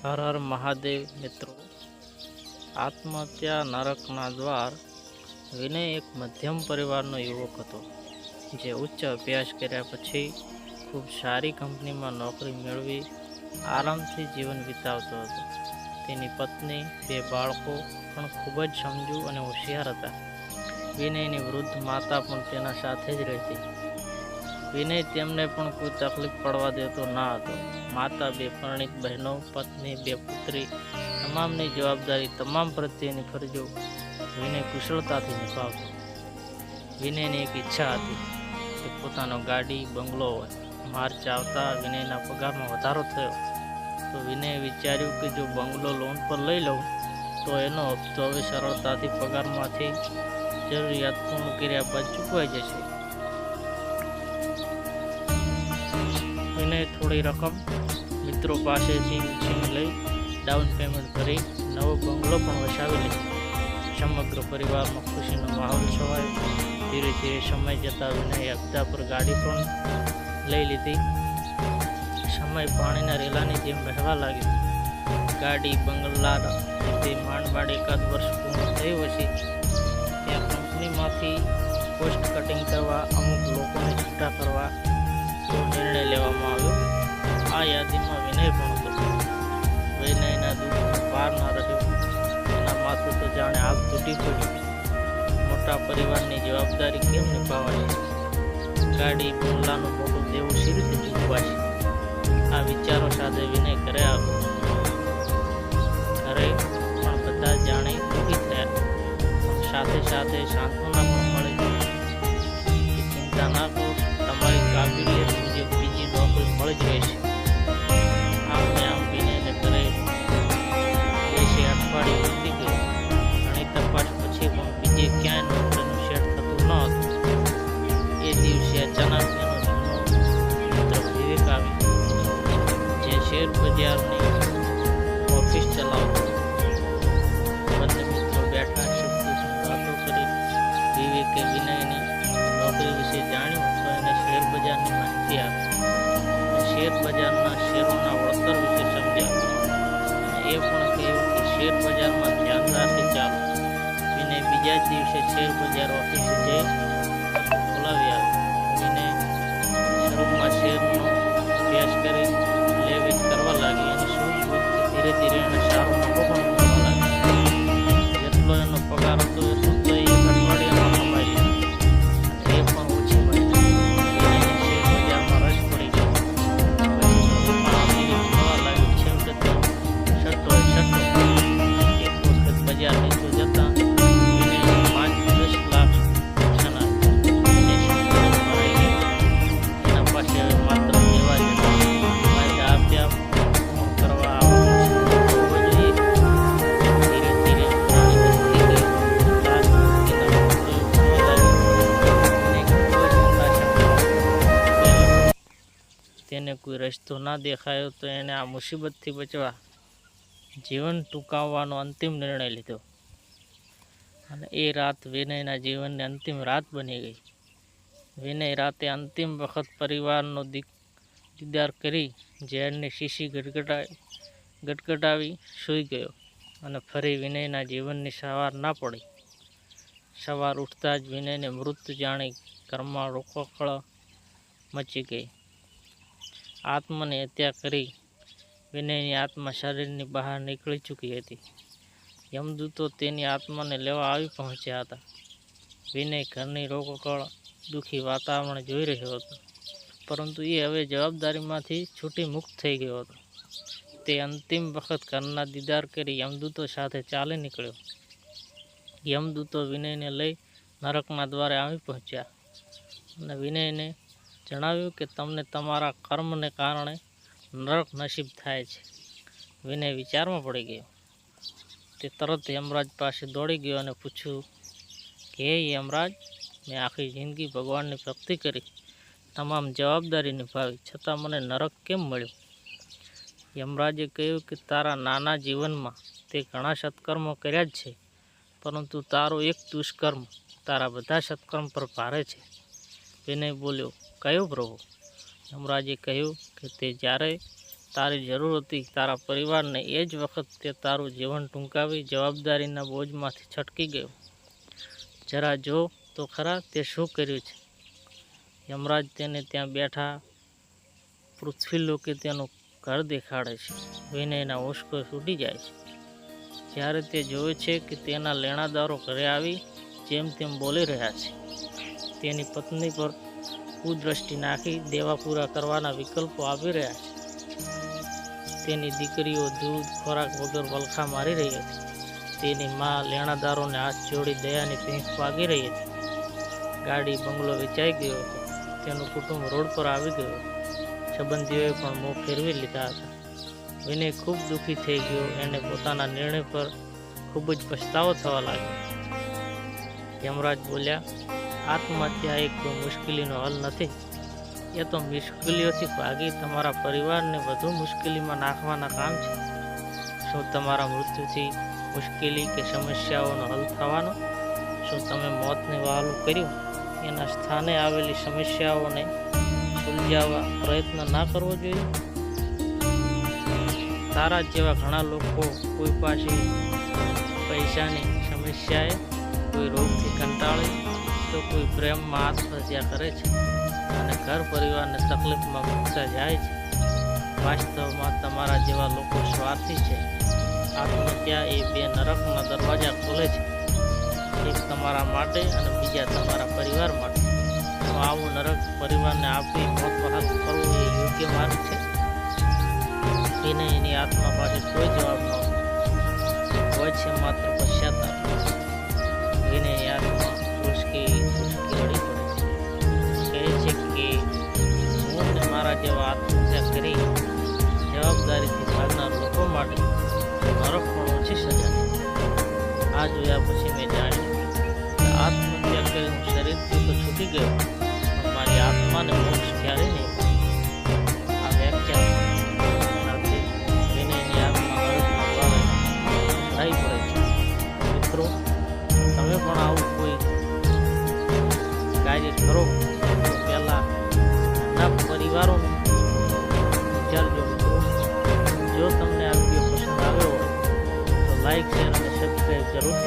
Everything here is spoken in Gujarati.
હર હર મહાદેવ મિત્રો, આત્મહત્યા નરકના દ્વાર. વિનય એક મધ્યમ પરિવારનો યુવક હતો, જે ઉચ્ચ અભ્યાસ કર્યા પછી ખૂબ સારી કંપનીમાં નોકરી મેળવી આરામથી જીવન વિતાવતો હતો. તેની પત્ની, 2 બાળકો પણ ખૂબ જ સમજુ અને હોશિયાર હતા. વિનયની વૃદ્ધ માતા પણ તેના સાથે જ રહેતી. વિનય તેમને પણ કોઈ તકલીફ પડવા દેતો ન હતો. માતા, 2 પરણિત બહેનો, પત્ની, 2 પુત્રી, તમામની જવાબદારી, તમામ પ્રત્યેની ફરજો વિનય કુશળતાથી નિભાવતો. વિનયની એક ઈચ્છા હતી કે પોતાનો ગાડી, બંગલો હોય. માર્ચ આવતા વિનયના પગારમાં વધારો થયો તો વિનયે વિચાર્યું કે જો બંગલો લોન પર લઈ લઉં તો એનો હપ્તો હવે સરળતાથી પગારમાંથી જરૂરિયાત પૂર્ણ કર્યા બાદ ચૂકવાઈ જશે. વિનય થોડી રકમ મિત્રો પાસેથી ઉછીની લઈ ડાઉન પેમેન્ટ ભરી નવો બંગલો પણ વસાવી લીધો. સમગ્ર પરિવારમાં ખુશીનો માહોલ છવાયો. ધીરે ધીરે સમય જતાં વિનયે હપ્તા પર ગાડી પણ લઈ લીધી. સમય પાણીના રેલાની જેમ વહેવા લાગ્યો. ગાડી, બંગલા લીધે માંડ એકાદ વર્ષ પૂર્ણ થયું પછી ત્યાં કંપનીમાંથી કોસ્ટ કટિંગ કરવા, અમુક લોકોને છૂટા કરવા નિર્ણય લેવામાં આવ્યો. આ યાદીમાં વિનય પણ હતો. વિનયના દુઃખનો પાર ન રહ્યો. એના માથે તો જાણે આગ તૂટી પડ્યું. મોટા પરિવારની જવાબદારી કેમ નિભાવવાની? ગાડી, બંગલાનું મોટું દેવું સી રીતે ચૂકવાશે? આ વિચારો સાથે વિનય ઘરે આવ્યો. ઘરે પણ બધા જાણે દુઃખી થયા. સાથે સાથે સાંત્વના પણ મળી કે ચિંતા ના કરો, તમારી કાબિલિયત મુજબ બીજી નોકરી મળી જ રહેશે. આમ વિનયને ઘરે 2 અઠવાડિયું વીતી ગયું. ઘણી તપાસ પછી પણ બીજે ક્યાંય નોકરીનું સેટ થતું ન હતું. એ દિવસે અચાનક એનો જૂનો મિત્ર વિવેક આવ્યો, જે શેર બજારની ઓફિસ ચલાવતો. બંને મિત્રો બેઠા સુખદુઃખની વાતો કરી. વિવેકે વિનયની નોકરી વિશે જાણ્યું તો એને શેર બજારની માહિતી આપી. શેર બજારના શેરોના વળતર વિશે સમજાવ્યું અને એ પણ કહ્યું કે શેર બજારમાં ધ્યાન રાખી ચાલો. વિનય બીજા જ દિવસે શેર બજાર ઓફિસે જઈ બોલાવી આવ્યો. વિનય શરૂમાં શેરનો અભ્યાસ કરી લે વેચ કરવા લાગી અને સૂઝબૂઝથી ધીરે ધીરે એને સારો નફો પણ મળવા લાગ્યો. જેટલો એનો પગાર હતો એટલું તો એ અઠવાડિયામાં કમાઈ લીધું. એ પણ ઓછી મહિને વિનયને શેર બજારમાં રસ પડી ગયો. થવા લાગ્યું. છેવટે તો સટ્ટો. એક વખત બજાર નીચું જતા વિનયને 5-10 લાખ નુકસાન આવ્યું. એના પાસે હવે માત્ર લેવા જતા ફાયદા આપ્યા પૂર્ણ કરવા આવવું જોઈએ. ધીરે ધીરે પાણી વધતી ગઈ. તેને કોઈ રસ્તો ના દેખાયો તો એને આ મુસીબતથી બચવા જીવન ટૂંકાવવાનો અંતિમ નિર્ણય લીધો. અને એ રાત વિનયના જીવનની અંતિમ રાત બની ગઈ. વિનય રાતે અંતિમ વખત પરિવારનો દીદાર કરી ઝેરની શીશી ગટગટાવી સૂઈ ગયો અને ફરી વિનયના જીવનની સવાર ના પડી. સવાર ઉઠતા જ વિનયને મૃત જાણી ઘરમાં રોકકળ મચી ગઈ. આત્મની હત્યા કરી વિનયની આત્મા શરીરની બહાર નીકળી ચૂકી હતી. યમદૂતો તેની આત્માને લેવા આવી પહોંચ્યા હતા. વિનય ઘરની રોકકળ દુઃખી વાતાવરણ જોઈ રહ્યો હતો, પરંતુ એ હવે જવાબદારીમાંથી છૂટી મુક્ત થઈ ગયો હતો. તે અંતિમ વખત ઘરના દીદાર કરી યમદૂતો સાથે ચાલી નીકળ્યો. યમદૂતો વિનયને લઈ નરકના દ્વારે આવી પહોંચ્યા અને વિનયને જણાવ્યું કે તમને તમારા કર્મને કારણે નરક નસીબ થાય છે. વિનય વિચારમાં પડી ગયો. તે તરત યમરાજ પાસે દોડી ગયો અને પૂછ્યું કે હે યમરાજ, મેં આખી જિંદગી ભગવાનની ભક્તિ કરી, તમામ જવાબદારી નિભાવી, છતાં મને નરક કેમ મળ્યું? યમરાજે કહ્યું કે તારા નાના જીવનમાં તે ઘણા સત્કર્મો કર્યા જ છે, પરંતુ તારો એક દુષ્કર્મ તારા બધા સત્કર્મ પર ભારે છે. વિનય બોલ્યો, કયો પ્રભુ? યમરાજે કહ્યું કે તે જ્યારે તારી જરૂર હતી તારા પરિવારને, એ જ વખત તે તારું જીવન ટૂંકાવી જવાબદારીના બોજમાંથી છટકી ગયો. જરા જો તો ખરા તે શું કર્યું છે. યમરાજ તેને ત્યાં બેઠા પૃથ્વીલોકે તેનું ઘર દેખાડે છે. વિનયના ઓશકો છૂટી જાય છે જ્યારે તે જોવે છે કે તેના લેણાદારો ઘરે આવી જેમ તેમ બોલી રહ્યા છે. તેની પત્ની પર કુદ્રષ્ટિ નાખી દેવા પૂરા કરવાના વિકલ્પો આપી રહ્યા છે. તેની દીકરીઓ દૂધ ખોરાક વગર વલખા મારી રહી હતી. તેની મા લેણાદારોને હાથ જોડી દયાની ભીખ માગી રહી હતી. ગાડી બંગલો વેચાઈ ગયો હતો. તેનું કુટુંબ રોડ પર આવી ગયું. સંબંધીઓએ પણ મોં ફેરવી લીધા હતા. વિનય ખૂબ દુઃખી થઈ ગયો. એને પોતાના નિર્ણય પર ખૂબ જ પછતાવો થવા લાગ્યો. યમરાજ બોલ્યા, આત્મહત્યા એક કોઈ મુશ્કેલીનો હલ નથી. એ તો મુશ્કેલીઓથી ભાગી તમારા પરિવારને વધુ મુશ્કેલીમાં નાખવાના કામ છે. શું તમારા મૃત્યુથી મુશ્કેલી કે સમસ્યાઓનો હલ થવાનો? શું તમે મોતને વહાલું કર્યું? એના સ્થાને આવેલી સમસ્યાઓને સુલઝાવવા પ્રયત્ન ના કરવો જોઈએ? તારા જેવા ઘણા લોકો કોઈ પાસે પૈસાની સમસ્યાએ, કોઈ રોગથી કંટાળી, તો કોઈ પ્રેમમાં આત્મહત્યા કરે છે અને ઘર પરિવારને તકલીફમાં મૂકતા જાય છે. વાસ્તવમાં તમારા જેવા લોકો સ્વાર્થી છે. આત્મહત્યા એ બે નરકના દરવાજા ખોલે છે, એક તમારા માટે અને બીજા તમારા પરિવાર માટે. તો આવું નરક પરિવારને આપી મોત વહાલ કરવું એ યોગ્ય માર્ગ છે? એને એની આત્મા પાસે કોઈ જવાબ ન હોય છે, માત્ર પશ્ચાતાપ. એની આત્મા ઉશ્કી રડી પડે છે. કહે છે કે હું ને મારા જેવા આત્મહત્યા કરી જવાબદારીથી ભાગનાર લોકો માટે નરક પણ ઓછી સજા છે. આ જોયા પછી મેં જાણ્યું કે આત્મહત્યા કરી હું શરીરથી તો છૂટી ગયો, પણ મારી આત્માને મોક્ષ ક્યારે નહીં. આ વ્યાખ્યા સાથે વિનયની આત્મા નરકમાં પડે છે. મિત્રો, તમે પણ આવું કોઈ કાર્ય કરો તો પહેલાં નાના પરિવારોનું વિચારજો. મિત્રો, જો તમને આ વિડીયો પસંદ આવ્યો હોય તો લાઈક, શેર અને સબસ્ક્રાઈબ જરૂરથી